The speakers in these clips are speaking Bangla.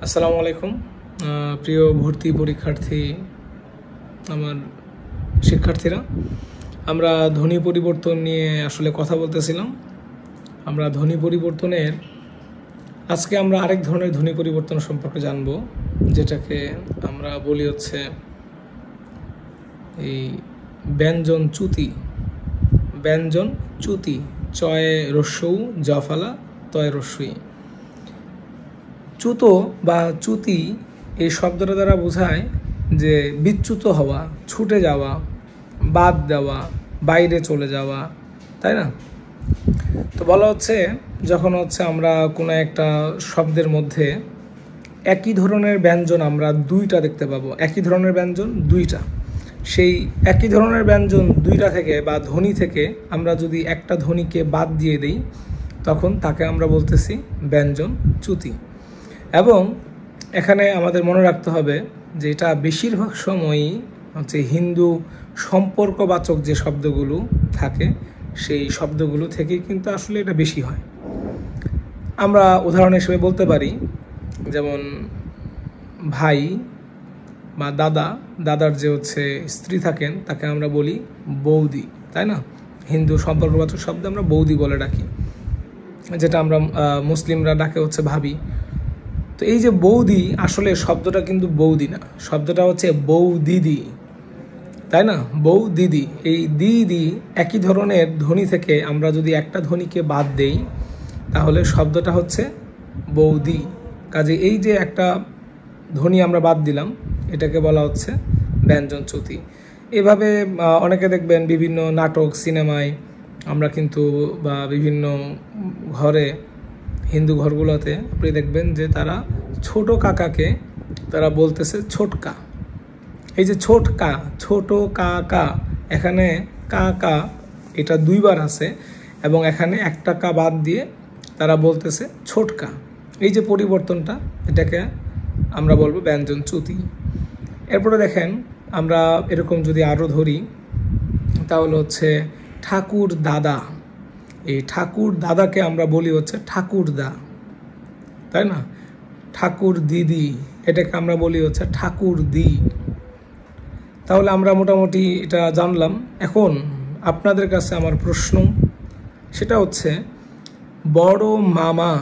আসসালামু আলাইকুম। প্রিয় ভর্তি পরীক্ষার্থী, আমার শিক্ষার্থীরা, আমরা ধ্বনি পরিবর্তন নিয়ে আসলে কথা বলতেছিলাম। আমরা ধ্বনি পরিবর্তনের আজকে আমরা আরেক ধরনের ধ্বনি পরিবর্তন সম্পর্কে জানব, যেটাকে আমরা বলি হচ্ছে এই ব্যঞ্জন চ্যুতি। ব্যঞ্জন চ্যুতি, চয়ে রস্যৌ জফালা তয় রস্যই। চ্যুত বা চ্যুতি এই শব্দটা দ্বারা বোঝায় যে বিচ্যুত হওয়া, ছুটে যাওয়া, বাদ দেওয়া, বাইরে চলে যাওয়া, তাই না? তো বলা হচ্ছে যখন আমরা কোনো একটা শব্দের মধ্যে একই ধরনের ব্যঞ্জন আমরা দুইটা দেখতে পাবো, একই ধরনের ব্যঞ্জন দুইটা, সেই একই ধরনের ব্যঞ্জন দুইটা থেকে বা ধ্বনি থেকে আমরা যদি একটা ধ্বনিকে বাদ দিয়ে দিই, তখন তাকে আমরা বলতেছি ব্যঞ্জন চ্যুতি। এবং এখানে আমাদের মনে রাখতে হবে যে এটা বেশিরভাগ সময়ই হিন্দু সম্পর্কবাচক যে শব্দগুলো থাকে সেই শব্দগুলো থেকেই কিন্তু আসলে এটা বেশি হয়। আমরা উদাহরণ হিসেবে বলতে পারি, যেমন ভাই বা দাদার যে স্ত্রী থাকেন তাকে আমরা বলি বৌদি, তাই না? হিন্দু সম্পর্কবাচক শব্দ আমরা বৌদি বলে ডাকি, যেটা আমরা মুসলিমরা ডাকে ভাবি। তো এই যে বৌদি, আসলে শব্দটা কিন্তু বৌদি না, শব্দটা বৌ দিদি, তাই না? বৌ দিদি। এই দিদি একই ধরনের ধ্বনি থেকে আমরা যদি একটা ধ্বনিকে বাদ দেই, তাহলে শব্দটা বৌদি। কাজে এই যে একটা ধ্বনি আমরা বাদ দিলাম, এটাকে বলা হচ্ছে ব্যঞ্জন চ্যুতি। এভাবে অনেকে দেখবেন বিভিন্ন নাটক, সিনেমায় আমরা কিন্তু বা বিভিন্ন ঘরে, হিন্দু ঘরগুলোতে আপনি দেখবেন যে তারা ছোট কাকাকে তারা বলতেছে ছোটকা। এই যে ছোটকা, ছোট কাকা, এখানে কাকা এটা দুইবার আছে এবং এখানে একটা কা বাদ দিয়ে তারা বলতেছে ছোটকা। এই যে পরিবর্তনটা, এটাকে আমরা বলবো ব্যঞ্জন চ্যুতি। এরপরে দেখেন, আমরা এরকম যদি আরও ধরি, তাহলে ঠাকুর দাদা। এই ঠাকুর দাদাকে আমরা বলি ঠাকুরদা, তাই না? ঠাকুর দিদি, এটাকে আমরা বলি ঠাকুর দি। তাহলে আমরা মোটামুটি এটা জানলাম। এখন আপনাদের কাছে আমার প্রশ্ন, সেটা বড় মামা।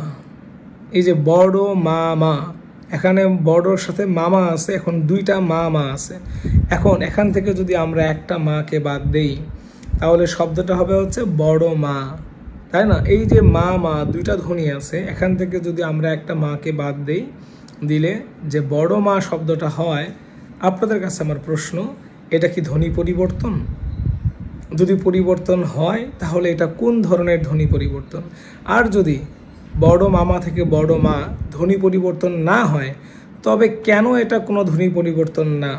এই যে বড় মামা, এখানে বড়র সাথে মামা আছে, এখন দুইটা মা আছে। এখন এখান থেকে যদি আমরা একটা মাকে বাদ দেই, তাহলে শব্দটা হবে বড় মা, তাই না? এই যে মা দুইটা ধ্বনি আছে, এখান থেকে যদি আমরা একটা মাকে বাদ দেই, দিলে যে বড় মা শব্দটা হয়, আপনাদের কাছে আমার প্রশ্ন, এটা কি ধ্বনি পরিবর্তন? যদি পরিবর্তন হয়, তাহলে এটা কোন ধরনের ধ্বনি পরিবর্তন? আর যদি বড় মামা থেকে বড় মা ধ্বনি পরিবর্তন না হয়, তবে কেন এটা কোনো ধ্বনি পরিবর্তন না?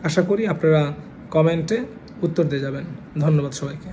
আশা করি আপনারা কমেন্টে উত্তর দিয়ে যাবেন। ধন্যবাদ সবাইকে।